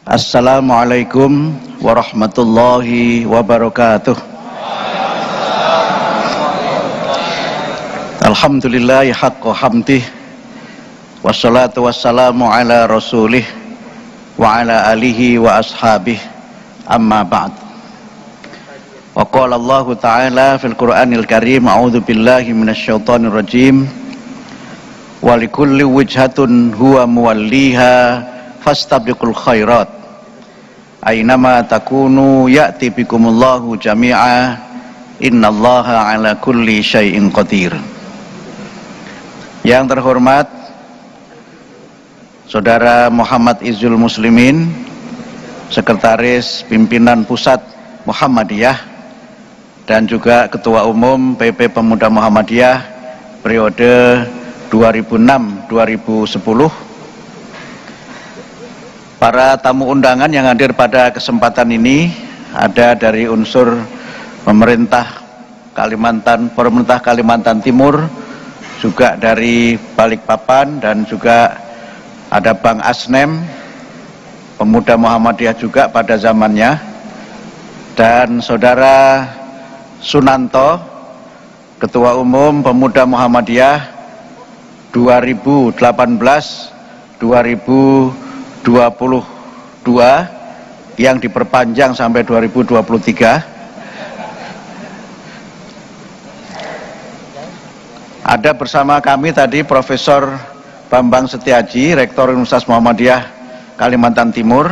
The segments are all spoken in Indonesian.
Assalamualaikum warahmatullahi wabarakatuh. Alhamdulillahi haqqa hamdih, wassalatu wassalamu ala rasulih wa ala alihi wa ashabih, amma ba'd. Wa qala Allah ta'ala fil Qur'anil Karim, a'udzu billahi minasyaitonir rajim, wa likulli wijhatun huwa muwalliha fastabiqul khairat aynama takunu ya'ti bikumullahu jami'a innallaha ala kulli syai'in qadir. Yang terhormat Saudara Muhammad Izul Muslimin, Sekretaris Pimpinan Pusat Muhammadiyah dan juga Ketua Umum PP Pemuda Muhammadiyah periode 2006-2010, para tamu undangan yang hadir pada kesempatan ini ada dari unsur pemerintah Kalimantan Timur, juga dari Balikpapan, dan juga ada Bang Asnem, Pemuda Muhammadiyah juga pada zamannya, dan Saudara Sunanto, Ketua Umum Pemuda Muhammadiyah 2018-2022 yang diperpanjang sampai 2023. Ada bersama kami tadi Profesor Bambang Setiaji, Rektor Universitas Muhammadiyah Kalimantan Timur,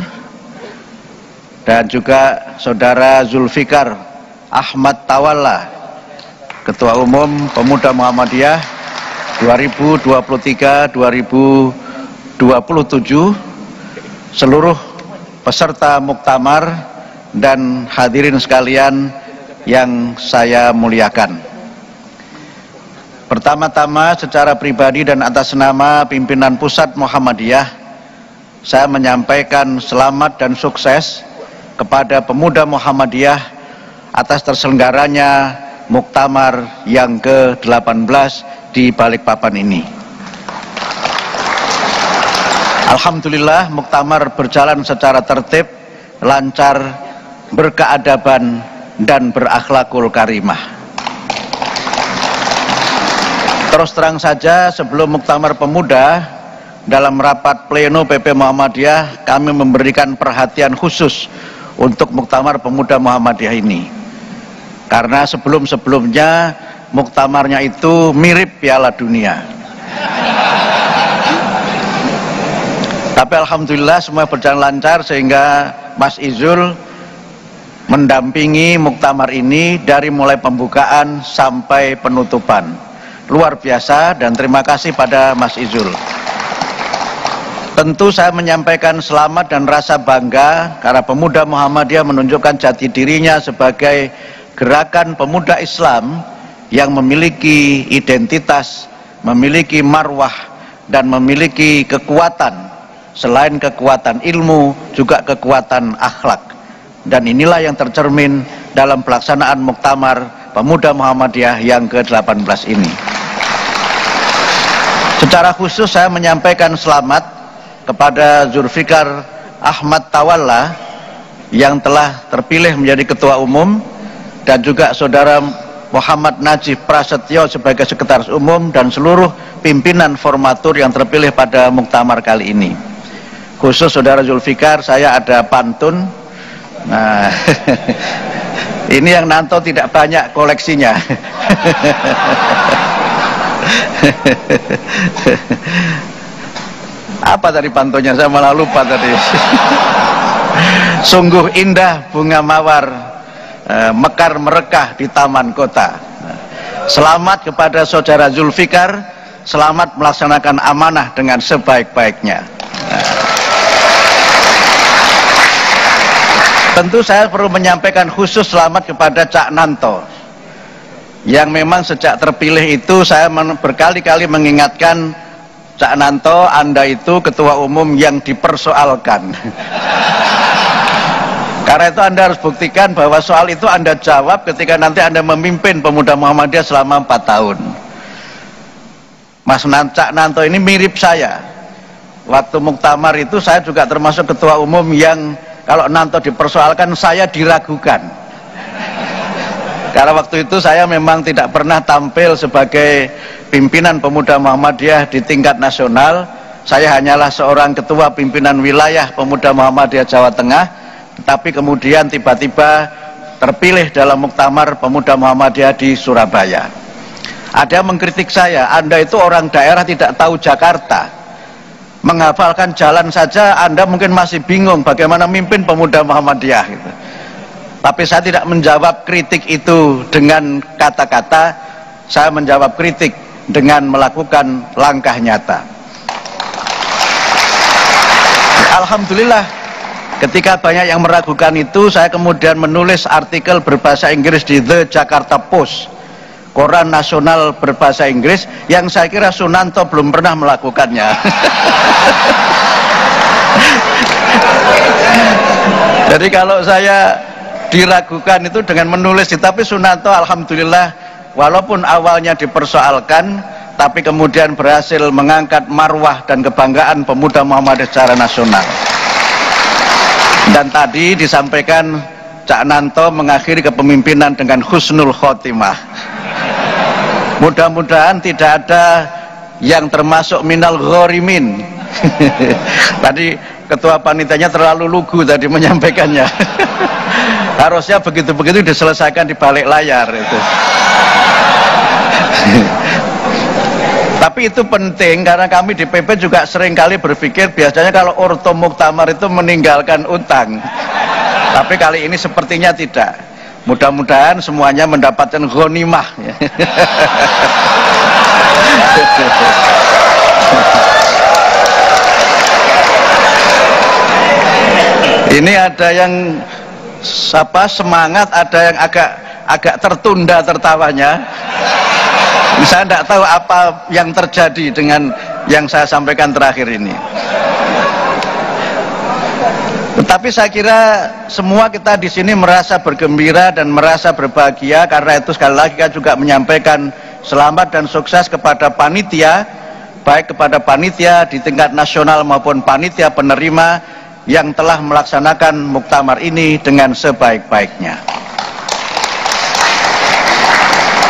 dan juga Saudara Zulfikar Ahmad Tawalla, Ketua Umum Pemuda Muhammadiyah 2023-2027, seluruh peserta muktamar dan hadirin sekalian yang saya muliakan. Pertama-tama secara pribadi dan atas nama pimpinan Pusat Muhammadiyah, saya menyampaikan selamat dan sukses kepada pemuda Muhammadiyah atas terselenggaranya muktamar yang ke-18 di Balikpapan ini. Alhamdulillah, muktamar berjalan secara tertib, lancar, berkeadaban, dan berakhlakul karimah. Terus terang saja, sebelum muktamar pemuda, dalam rapat pleno PP Muhammadiyah, kami memberikan perhatian khusus untuk muktamar pemuda Muhammadiyah ini. Karena sebelum-sebelumnya, muktamarnya itu mirip Piala Dunia. Tapi alhamdulillah semua berjalan lancar, sehingga Mas Izul mendampingi muktamar ini dari mulai pembukaan sampai penutupan. Luar biasa, dan terima kasih pada Mas Izul. Tentu saya menyampaikan selamat dan rasa bangga karena pemuda Muhammadiyah menunjukkan jati dirinya sebagai gerakan pemuda Islam yang memiliki identitas, memiliki marwah, dan memiliki kekuatan. Selain kekuatan ilmu, juga kekuatan akhlak. Dan inilah yang tercermin dalam pelaksanaan muktamar Pemuda Muhammadiyah yang ke-18 ini. Secara khusus saya menyampaikan selamat kepada Zulfikar Ahmad Tawalla yang telah terpilih menjadi Ketua Umum, dan juga Saudara Muhammad Najib Prasetyo sebagai Sekretaris Umum, dan seluruh pimpinan formatur yang terpilih pada muktamar kali ini. Khusus Saudara Zulfikar, saya ada pantun. Nah, ini yang Nanto tidak banyak koleksinya. Apa tadi pantunnya? Saya malah lupa tadi. Sungguh indah bunga mawar mekar merekah di taman kota. Selamat kepada Saudara Zulfikar, selamat melaksanakan amanah dengan sebaik-baiknya. Tentu saya perlu menyampaikan khusus selamat kepada Cak Nanto, yang memang sejak terpilih itu saya berkali-kali mengingatkan, Cak Nanto, Anda itu ketua umum yang dipersoalkan. Karena itu Anda harus buktikan bahwa soal itu Anda jawab ketika nanti Anda memimpin Pemuda Muhammadiyah selama 4 tahun. Mas Cak Nanto ini mirip saya. waktu muktamar itu saya juga termasuk ketua umum yang kalau nanto dipersoalkan saya diragukan. Karena waktu itu saya memang tidak pernah tampil sebagai pimpinan pemuda Muhammadiyah di tingkat nasional. Saya hanyalah seorang ketua pimpinan wilayah pemuda Muhammadiyah Jawa Tengah, tapi kemudian tiba-tiba terpilih dalam muktamar pemuda Muhammadiyah di Surabaya. Ada yang mengkritik saya, Anda itu orang daerah tidak tahu Jakarta, menghafalkan jalan saja Anda mungkin masih bingung bagaimana mimpin pemuda Muhammadiyah gitu. Tapi saya tidak menjawab kritik itu dengan kata-kata, saya menjawab kritik dengan melakukan langkah nyata. Alhamdulillah, ketika banyak yang meragukan itu, saya kemudian menulis artikel berbahasa Inggris di The Jakarta Post, koran nasional berbahasa Inggris, yang saya kira Sunanto belum pernah melakukannya. Jadi kalau saya diragukan itu dengan menulis, tapi Sunanto alhamdulillah walaupun awalnya dipersoalkan, tapi kemudian berhasil mengangkat marwah dan kebanggaan pemuda Muhammadiyah secara nasional. Dan tadi disampaikan Cak Nanto mengakhiri kepemimpinan dengan husnul khotimah. Mudah-mudahan tidak ada yang termasuk minal ghorimin. Tadi ketua panitianya terlalu lugu tadi menyampaikannya. Harusnya begitu-begitu diselesaikan di balik layar itu. Tapi itu penting karena kami di PP juga seringkali berpikir biasanya kalau orto muktamar itu meninggalkan utang. Tapi kali ini sepertinya tidak. Mudah-mudahan semuanya mendapatkan ghanimah. Ini ada yang semangat, ada yang agak tertunda tertawanya. Saya tidak tahu apa yang terjadi dengan yang saya sampaikan terakhir ini. Tetapi saya kira semua kita di sini merasa bergembira dan merasa berbahagia, karena itu sekali lagi kita juga menyampaikan selamat dan sukses kepada panitia, baik kepada panitia di tingkat nasional maupun panitia penerima yang telah melaksanakan muktamar ini dengan sebaik-baiknya.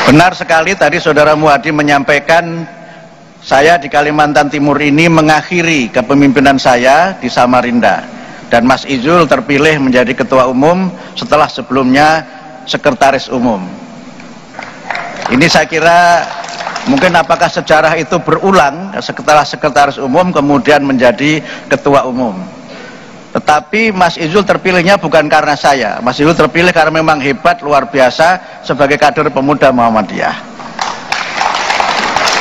Benar sekali tadi saudara Muhadi menyampaikan, saya di Kalimantan Timur ini mengakhiri kepemimpinan saya di Samarinda, dan Mas Izul terpilih menjadi ketua umum setelah sebelumnya sekretaris umum. Ini saya kira mungkin apakah sejarah itu berulang setelah sekretaris umum kemudian menjadi ketua umum. Tetapi Mas Izul terpilihnya bukan karena saya. Mas Izul terpilih karena memang hebat, luar biasa sebagai kader pemuda Muhammadiyah.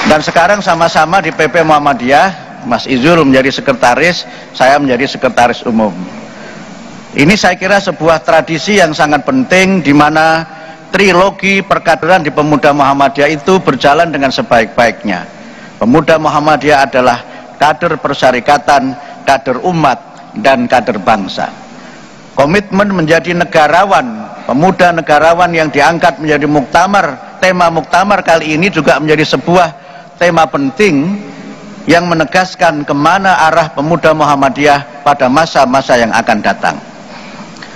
Dan sekarang sama-sama di PP Muhammadiyah, Mas Izul menjadi sekretaris, saya menjadi sekretaris umum. Ini saya kira sebuah tradisi yang sangat penting, di mana trilogi perkaderan di pemuda Muhammadiyah itu berjalan dengan sebaik-baiknya. Pemuda Muhammadiyah adalah kader persyarikatan, kader umat, dan kader bangsa. Komitmen menjadi negarawan, pemuda negarawan yang diangkat menjadi muktamar, tema muktamar kali ini juga menjadi sebuah tema penting yang menegaskan kemana arah pemuda Muhammadiyah pada masa-masa yang akan datang.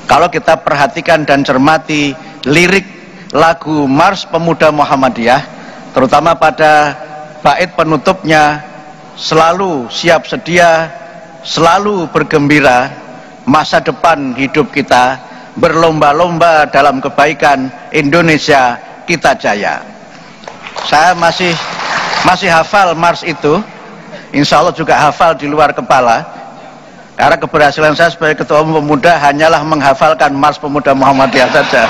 Kalau kita perhatikan dan cermati lirik lagu Mars Pemuda Muhammadiyah, terutama pada bait penutupnya, selalu siap sedia, selalu bergembira, masa depan hidup kita, berlomba-lomba dalam kebaikan, Indonesia kita jaya. Saya masih hafal Mars itu, insya Allah juga hafal di luar kepala, karena keberhasilan saya sebagai ketua umum pemuda hanyalah menghafalkan Mars Pemuda Muhammadiyah saja.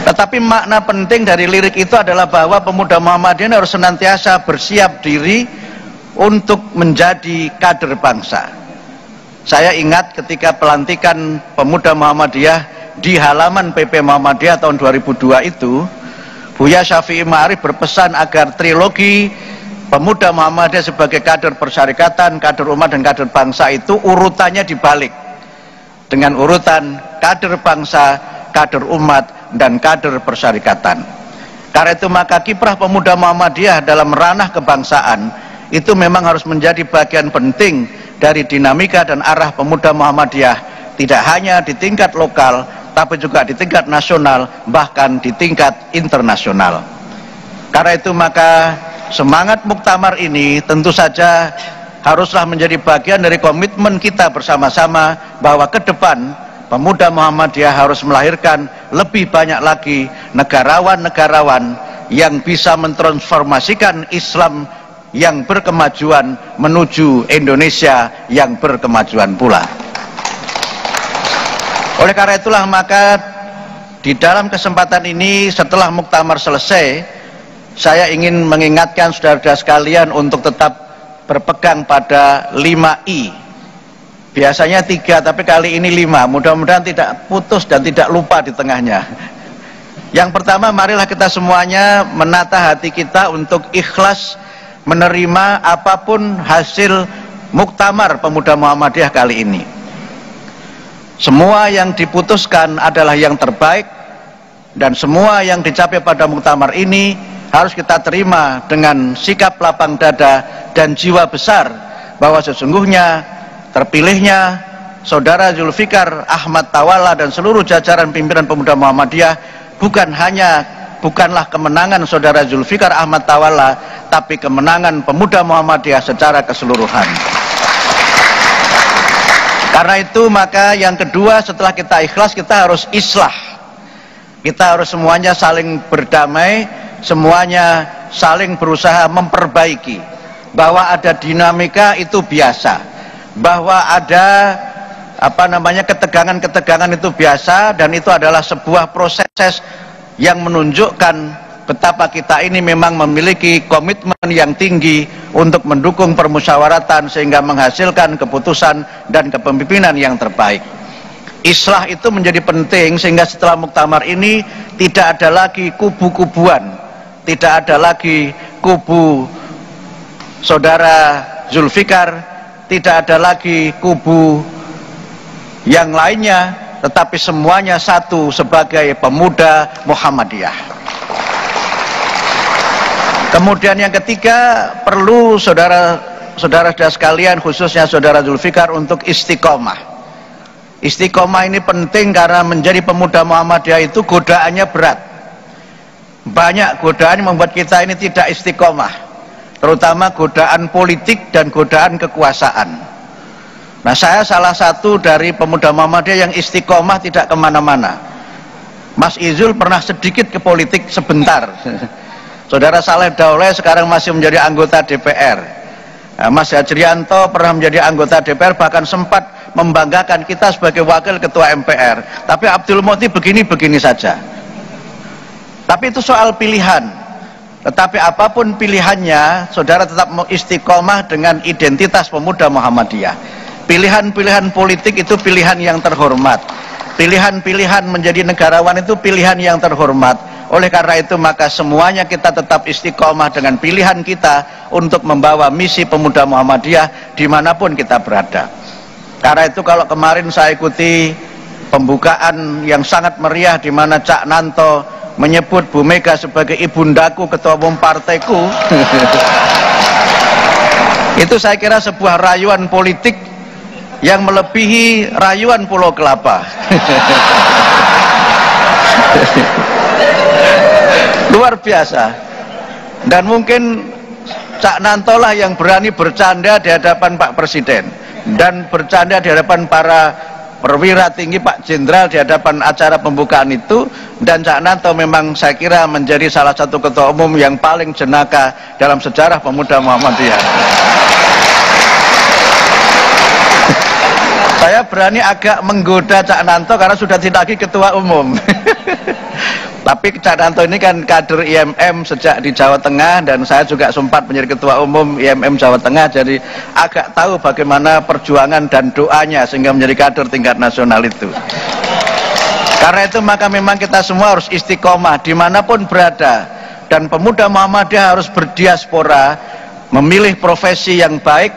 Tetapi makna penting dari lirik itu adalah bahwa pemuda Muhammadiyah harus senantiasa bersiap diri untuk menjadi kader bangsa. Saya ingat ketika pelantikan pemuda Muhammadiyah di halaman PP Muhammadiyah tahun 2002 itu, Buya Syafi'i Ma'arif berpesan agar trilogi pemuda Muhammadiyah sebagai kader persyarikatan, kader umat, dan kader bangsa itu urutannya dibalik dengan urutan kader bangsa, kader umat, dan kader persyarikatan. Karena itu maka kiprah pemuda Muhammadiyah dalam ranah kebangsaan itu memang harus menjadi bagian penting dari dinamika dan arah pemuda Muhammadiyah, tidak hanya di tingkat lokal tapi juga di tingkat nasional, bahkan di tingkat internasional. Karena itu maka semangat muktamar ini tentu saja haruslah menjadi bagian dari komitmen kita bersama-sama bahwa ke depan pemuda Muhammadiyah harus melahirkan lebih banyak lagi negarawan-negarawan yang bisa mentransformasikan Islam yang berkemajuan menuju Indonesia yang berkemajuan pula. Oleh karena itulah maka di dalam kesempatan ini setelah muktamar selesai, saya ingin mengingatkan saudara-saudara sekalian untuk tetap berpegang pada 5I. Biasanya 3 tapi kali ini 5. Mudah-mudahan tidak putus dan tidak lupa di tengahnya. Yang pertama, marilah kita semuanya menata hati kita untuk ikhlas menerima apapun hasil muktamar pemuda Muhammadiyah kali ini. Semua yang diputuskan adalah yang terbaik, dan semua yang dicapai pada muktamar ini harus kita terima dengan sikap lapang dada dan jiwa besar bahwa sesungguhnya terpilihnya Saudara Zulfikar Ahmad Tawalla dan seluruh jajaran pimpinan pemuda Muhammadiyah bukanlah kemenangan Saudara Zulfikar Ahmad Tawalla, tapi kemenangan pemuda Muhammadiyah secara keseluruhan. Karena itu maka yang kedua, setelah kita ikhlas, kita harus islah. Kita harus semuanya saling berdamai, semuanya saling berusaha memperbaiki. Bahwa ada dinamika itu biasa, bahwa ada ketegangan-ketegangan itu biasa, dan itu adalah sebuah proses yang menunjukkan betapa kita ini memang memiliki komitmen yang tinggi untuk mendukung permusyawaratan sehingga menghasilkan keputusan dan kepemimpinan yang terbaik. Islah itu menjadi penting sehingga setelah muktamar ini tidak ada lagi kubu-kubuan, tidak ada lagi kubu Saudara Zulfikar, tidak ada lagi kubu yang lainnya, tetapi semuanya satu sebagai pemuda Muhammadiyah. Kemudian yang ketiga, perlu saudara-saudara sekalian, khususnya Saudara Zulfikar, untuk istiqomah. Istiqomah ini penting karena menjadi pemuda Muhammadiyah itu godaannya berat. Banyak godaan yang membuat kita ini tidak istiqomah, terutama godaan politik dan godaan kekuasaan. Nah, saya salah satu dari pemuda Muhammadiyah yang istiqomah tidak kemana-mana. Mas Izul pernah sedikit ke politik sebentar. Saudara Saleh Daulay sekarang masih menjadi anggota DPR. Mas Hajrianto pernah menjadi anggota DPR, bahkan sempat membanggakan kita sebagai wakil ketua MPR. Tapi Abdul Muti begini-begini saja. Tapi itu soal pilihan. Tetapi apapun pilihannya, saudara tetap istiqomah dengan identitas pemuda Muhammadiyah. Pilihan-pilihan politik itu pilihan yang terhormat. Pilihan-pilihan menjadi negarawan itu pilihan yang terhormat. Oleh karena itu maka semuanya kita tetap istiqomah dengan pilihan kita untuk membawa misi pemuda Muhammadiyah dimanapun kita berada. Karena itu kalau kemarin saya ikuti pembukaan yang sangat meriah di mana Cak Nanto menyebut Bu Mega sebagai ibundaku, ketua umum partaiku, itu saya kira sebuah rayuan politik yang melebihi rayuan Pulau Kelapa. Luar biasa. Dan mungkin Cak Nanto lah yang berani bercanda di hadapan Pak Presiden dan bercanda di hadapan para perwira tinggi, Pak Jenderal, di hadapan acara pembukaan itu. Dan Cak Nanto memang saya kira menjadi salah satu ketua umum yang paling jenaka dalam sejarah pemuda Muhammadiyah. Saya berani agak menggoda Cak Nanto karena sudah tidak lagi ketua umum. Tapi Cak Nanto ini kan kader IMM sejak di Jawa Tengah, dan saya juga sempat menjadi ketua umum IMM Jawa Tengah, jadi agak tahu bagaimana perjuangan dan doanya sehingga menjadi kader tingkat nasional itu. Karena itu maka memang kita semua harus istiqomah dimanapun berada, dan pemuda Muhammadiyah harus berdiaspora, memilih profesi yang baik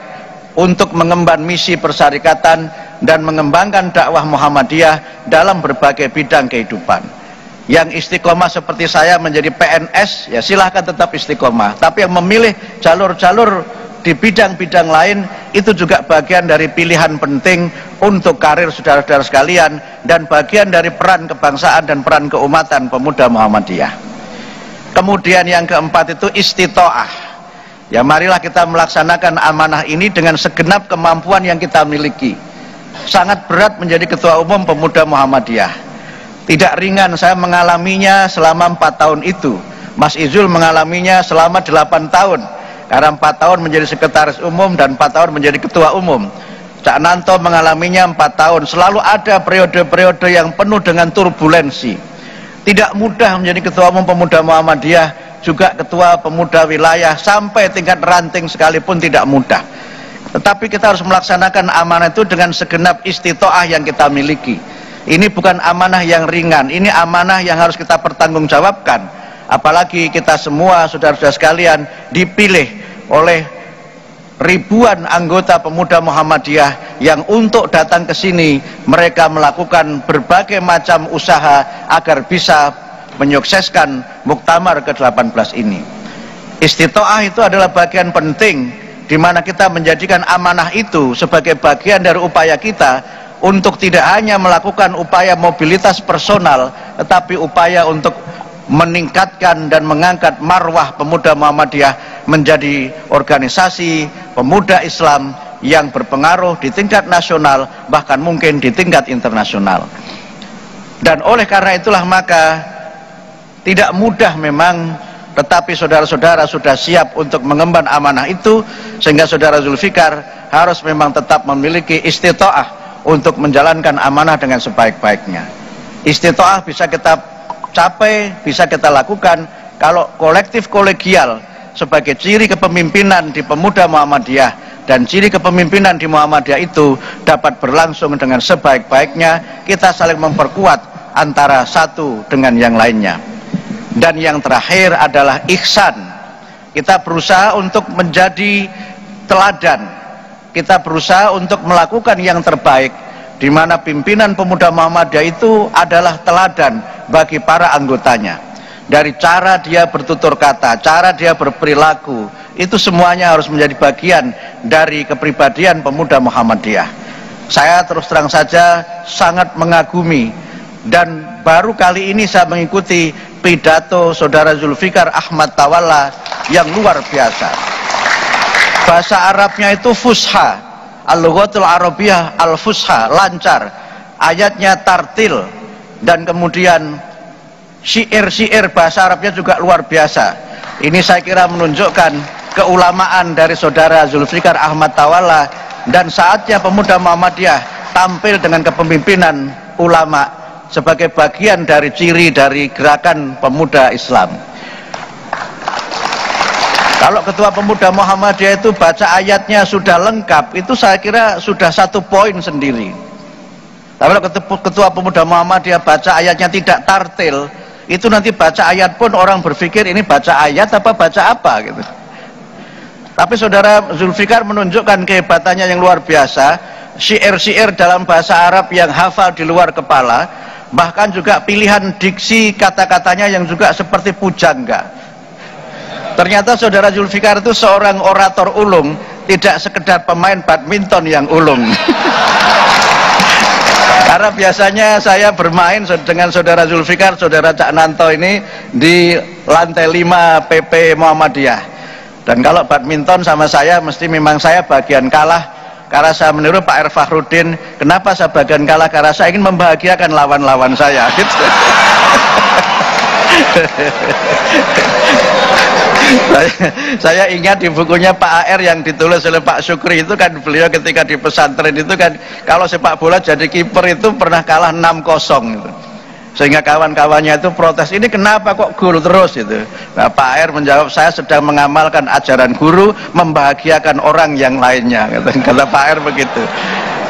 untuk mengemban misi persyarikatan dan mengembangkan dakwah Muhammadiyah dalam berbagai bidang kehidupan. yang istiqomah seperti saya menjadi PNS, ya silahkan tetap istiqomah. Tapi yang memilih jalur-jalur di bidang-bidang lain, itu juga bagian dari pilihan penting untuk karir saudara-saudara sekalian, dan bagian dari peran kebangsaan dan peran keumatan pemuda Muhammadiyah. Kemudian yang keempat itu istitoah. Ya marilah kita melaksanakan amanah ini dengan segenap kemampuan yang kita miliki. Sangat berat menjadi ketua umum pemuda Muhammadiyah. Tidak ringan, saya mengalaminya selama 4 tahun itu. Mas Izul mengalaminya selama 8 tahun. Karena 4 tahun menjadi sekretaris umum dan 4 tahun menjadi ketua umum. Cak Nanto mengalaminya 4 tahun. Selalu ada periode-periode yang penuh dengan turbulensi. Tidak mudah menjadi ketua umum pemuda Muhammadiyah, juga ketua pemuda wilayah, sampai tingkat ranting sekalipun tidak mudah. Tetapi kita harus melaksanakan amanah itu dengan segenap istitoah yang kita miliki. Ini bukan amanah yang ringan, ini amanah yang harus kita pertanggungjawabkan. Apalagi kita semua saudara-saudara sekalian dipilih oleh ribuan anggota pemuda Muhammadiyah yang untuk datang ke sini mereka melakukan berbagai macam usaha agar bisa menyukseskan Muktamar ke-18 ini. Istitoah itu adalah bagian penting di mana kita menjadikan amanah itu sebagai bagian dari upaya kita untuk tidak hanya melakukan upaya mobilitas personal, tetapi upaya untuk meningkatkan dan mengangkat marwah pemuda Muhammadiyah menjadi organisasi pemuda Islam yang berpengaruh di tingkat nasional, bahkan mungkin di tingkat internasional. Dan oleh karena itulah maka tidak mudah memang, tetapi saudara-saudara sudah siap untuk mengemban amanah itu, sehingga saudara Zulfikar harus memang tetap memiliki istitoah untuk menjalankan amanah dengan sebaik-baiknya. Istitoah bisa kita capai, bisa kita lakukan kalau kolektif kolegial sebagai ciri kepemimpinan di pemuda Muhammadiyah, dan ciri kepemimpinan di Muhammadiyah itu dapat berlangsung dengan sebaik-baiknya. Kita saling memperkuat antara satu dengan yang lainnya. Dan yang terakhir adalah ihsan. Kita berusaha untuk menjadi teladan, kita berusaha untuk melakukan yang terbaik, di mana pimpinan pemuda Muhammadiyah itu adalah teladan bagi para anggotanya. Dari cara dia bertutur kata, cara dia berperilaku, itu semuanya harus menjadi bagian dari kepribadian pemuda Muhammadiyah. Saya terus terang saja sangat mengagumi, dan baru kali ini saya mengikuti pidato saudara Zulfikar Ahmad Tawalla yang luar biasa. Bahasa Arabnya itu fusha, al-lughatul arabiyah al-fusha, lancar, ayatnya tartil, dan kemudian syair-syair bahasa Arabnya juga luar biasa. Ini saya kira menunjukkan keulamaan dari saudara Zulfikar Ahmad Tawalla, dan saatnya pemuda Muhammadiyah tampil dengan kepemimpinan ulama sebagai bagian dari ciri dari gerakan pemuda Islam. Kalau ketua pemuda Muhammadiyah itu baca ayatnya sudah lengkap, itu saya kira sudah satu poin sendiri. Tapi kalau ketua pemuda Muhammadiyah baca ayatnya tidak tartil, itu nanti baca ayat pun orang berpikir ini baca ayat apa baca apa gitu. Tapi saudara Zulfikar menunjukkan kehebatannya yang luar biasa. Syair-syair dalam bahasa Arab yang hafal di luar kepala, bahkan juga pilihan diksi kata-katanya yang juga seperti pujangga. Ternyata saudara Zulfikar itu seorang orator ulung, tidak sekedar pemain badminton yang ulung. Karena biasanya saya bermain dengan saudara Zulfikar, saudara Cak Nanto ini di lantai 5 PP Muhammadiyah. Dan kalau badminton sama saya, mesti memang saya bagian kalah, karena saya meniru Pak R. Fakhrudin. Kenapa saya bagian kalah? Karena saya ingin membahagiakan lawan-lawan saya gitu. Saya ingat di bukunya Pak AR yang ditulis oleh Pak Syukri itu kan, beliau ketika di pesantren itu kan kalau sepak bola jadi kiper itu pernah kalah 6-0 gitu. Sehingga kawan-kawannya itu protes, ini kenapa kok gol terus itu. Nah, Pak AR menjawab, saya sedang mengamalkan ajaran guru, membahagiakan orang yang lainnya, kata Pak AR begitu.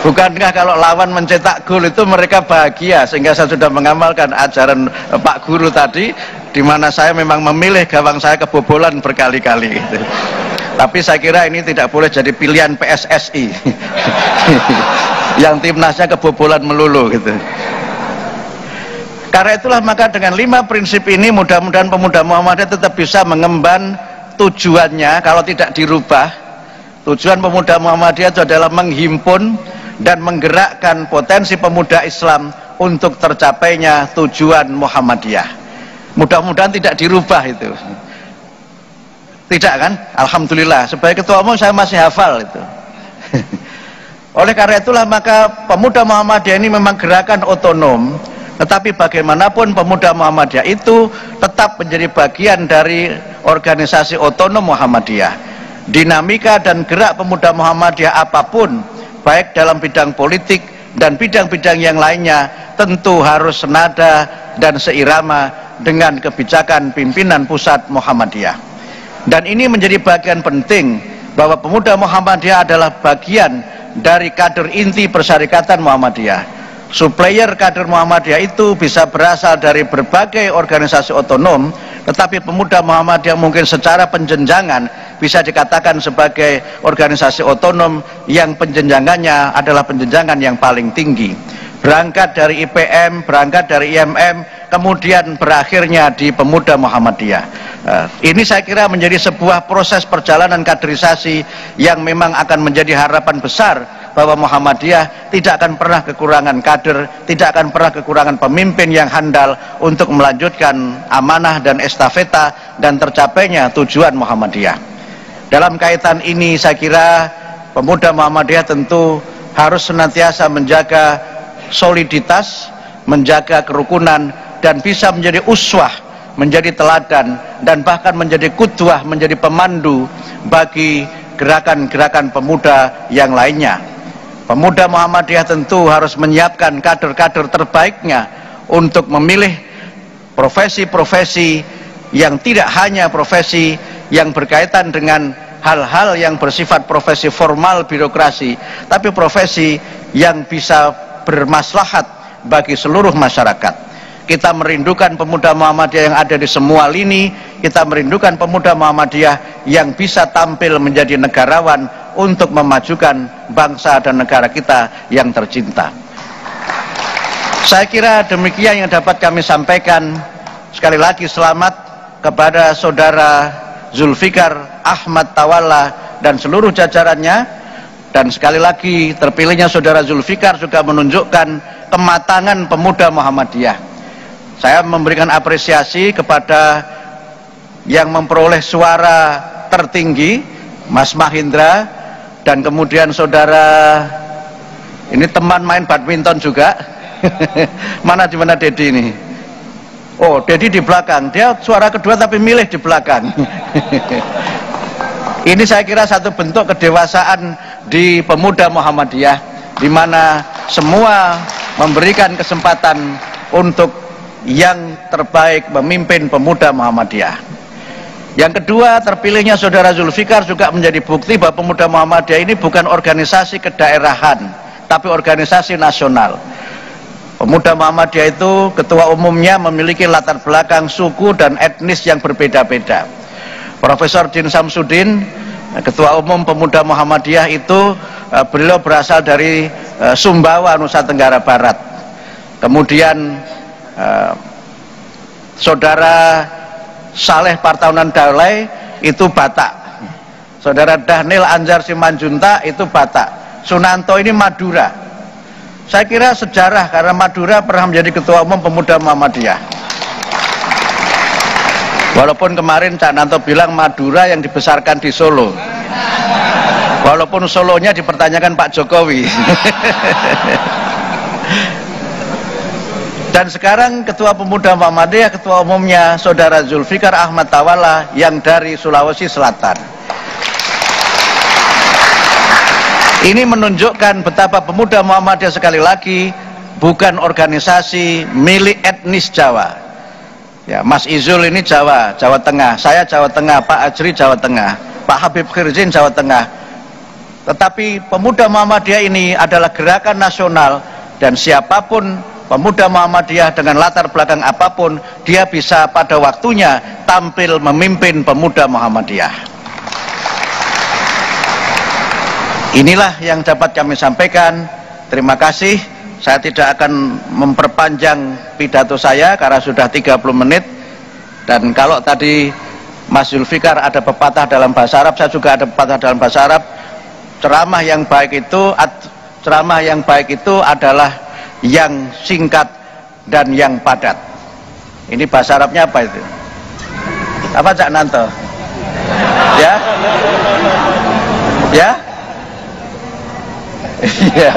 Bukankah kalau lawan mencetak gol itu mereka bahagia? Sehingga saya sudah mengamalkan ajaran Pak Guru tadi, di mana saya memang memilih gawang saya kebobolan berkali-kali gitu. Tapi saya kira ini tidak boleh jadi pilihan PSSI yang timnasnya kebobolan melulu gitu. Karena itulah maka dengan 5 prinsip ini mudah-mudahan pemuda Muhammadiyah tetap bisa mengemban tujuannya kalau tidak dirubah. Tujuan pemuda Muhammadiyah itu adalah menghimpun dan menggerakkan potensi pemuda Islam untuk tercapainya tujuan Muhammadiyah. Mudah-mudahan tidak dirubah itu. Tidak kan? Alhamdulillah. Sebagai ketua umum saya masih hafal itu. Oleh karena itulah maka pemuda Muhammadiyah ini memang gerakan otonom. Tetapi bagaimanapun pemuda Muhammadiyah itu tetap menjadi bagian dari organisasi otonom Muhammadiyah. Dinamika dan gerak pemuda Muhammadiyah apapun, baik dalam bidang politik dan bidang-bidang yang lainnya, tentu harus senada dan seirama dengan kebijakan pimpinan pusat Muhammadiyah. Dan ini menjadi bagian penting bahwa pemuda Muhammadiyah adalah bagian dari kader inti Persyarikatan Muhammadiyah. Supplier kader Muhammadiyah itu bisa berasal dari berbagai organisasi otonom, tetapi pemuda Muhammadiyah mungkin secara penjenjangan bisa dikatakan sebagai organisasi otonom yang penjenjangannya adalah penjenjangan yang paling tinggi. Berangkat dari IPM, berangkat dari IMM, kemudian berakhirnya di pemuda Muhammadiyah. Ini saya kira menjadi sebuah proses perjalanan kaderisasi yang memang akan menjadi harapan besar bahwa Muhammadiyah tidak akan pernah kekurangan kader, tidak akan pernah kekurangan pemimpin yang handal untuk melanjutkan amanah dan estafeta dan tercapainya tujuan Muhammadiyah. Dalam kaitan ini saya kira pemuda Muhammadiyah tentu harus senantiasa menjaga soliditas, menjaga kerukunan, dan bisa menjadi uswah, menjadi teladan, dan bahkan menjadi qudwah, menjadi pemandu bagi gerakan-gerakan pemuda yang lainnya. Pemuda Muhammadiyah tentu harus menyiapkan kader-kader terbaiknya untuk memilih profesi-profesi yang tidak hanya profesi yang berkaitan dengan hal-hal yang bersifat profesi formal birokrasi, tapi profesi yang bisa bermaslahat bagi seluruh masyarakat. Kita merindukan pemuda Muhammadiyah yang ada di semua lini, kita merindukan pemuda Muhammadiyah yang bisa tampil menjadi negarawan untuk memajukan bangsa dan negara kita yang tercinta. Saya kira demikian yang dapat kami sampaikan. Sekali lagi selamat kepada saudara Zulfikar Ahmad Tawalla dan seluruh jajarannya. Dan sekali lagi terpilihnya saudara Zulfikar juga menunjukkan kematangan pemuda Muhammadiyah. Saya memberikan apresiasi kepada yang memperoleh suara tertinggi, Mas Mahindra, dan kemudian saudara ini teman main badminton juga. Mana di mana Dedi ini? Oh, Dedi di belakang. Dia suara kedua tapi milih di belakang. Ini saya kira satu bentuk kedewasaan di pemuda Muhammadiyah, di mana semua memberikan kesempatan untuk yang terbaik memimpin pemuda Muhammadiyah. Yang kedua, terpilihnya saudara Zulfikar juga menjadi bukti bahwa pemuda Muhammadiyah ini bukan organisasi kedaerahan, tapi organisasi nasional. Pemuda Muhammadiyah itu ketua umumnya memiliki latar belakang suku dan etnis yang berbeda-beda. Profesor Din Samsudin, ketua umum pemuda Muhammadiyah itu beliau berasal dari Sumbawa, Nusa Tenggara Barat. Kemudian saudara Saleh Partaunan Daulay itu Batak, saudara Dahnil Anjar Simanjunta itu Batak, Sunanto ini Madura. Saya kira sejarah karena Madura pernah menjadi ketua umum pemuda Muhammadiyah. Walaupun kemarin Cak Nanto bilang Madura yang dibesarkan di Solo, walaupun Solonya dipertanyakan Pak Jokowi. Dan sekarang ketua pemuda Muhammadiyah, ketua umumnya saudara Zulfikar Ahmad Tawalla yang dari Sulawesi Selatan. Ini menunjukkan betapa pemuda Muhammadiyah sekali lagi bukan organisasi milik etnis Jawa. Ya, Mas Izul ini Jawa, Jawa Tengah, saya Jawa Tengah, Pak Ajri Jawa Tengah, Pak Habib Khirzin Jawa Tengah. Tetapi pemuda Muhammadiyah ini adalah gerakan nasional dan siapapun pemuda Muhammadiyah dengan latar belakang apapun, dia bisa pada waktunya tampil memimpin pemuda Muhammadiyah. Inilah yang dapat kami sampaikan. Terima kasih. saya tidak akan memperpanjang pidato saya karena sudah 30 menit. Dan kalau tadi Mas Zulfikar ada pepatah dalam bahasa Arab, saya juga ada pepatah dalam bahasa Arab. Ceramah yang baik itu adalah yang singkat dan yang padat. Ini bahasa Arabnya apa itu? Apa Cak Nanto? Ya? Ya? Ya.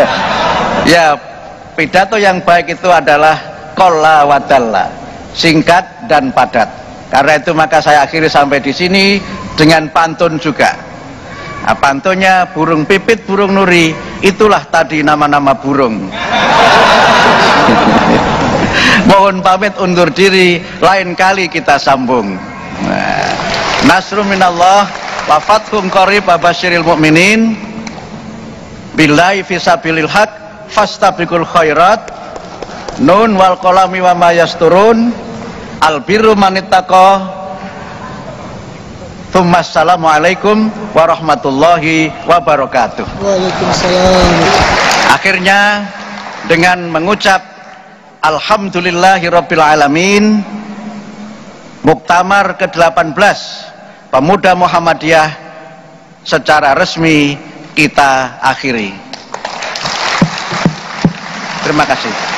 Ya, pidato yang baik itu adalah qalla wa dalla, singkat dan padat. Karena itu maka saya akhiri sampai di sini dengan pantun juga. Nah, pantunnya burung pipit, burung nuri, itulah tadi nama-nama burung. Mohon pamit undur diri, lain kali kita sambung. Nasrun minallah wa fathun qarib wa basyiril mu'minin billahi fisabilil haq fastabiqul khairat nun wal qalami wa ma yasturun albirru manittaqa. Assalamualaikum warahmatullahi wabarakatuh. Waalaikumsalam. Akhirnya dengan mengucap alhamdulillahirabbil alamin, Muktamar ke-18 Pemuda Muhammadiyah secara resmi kita akhiri. Terima kasih.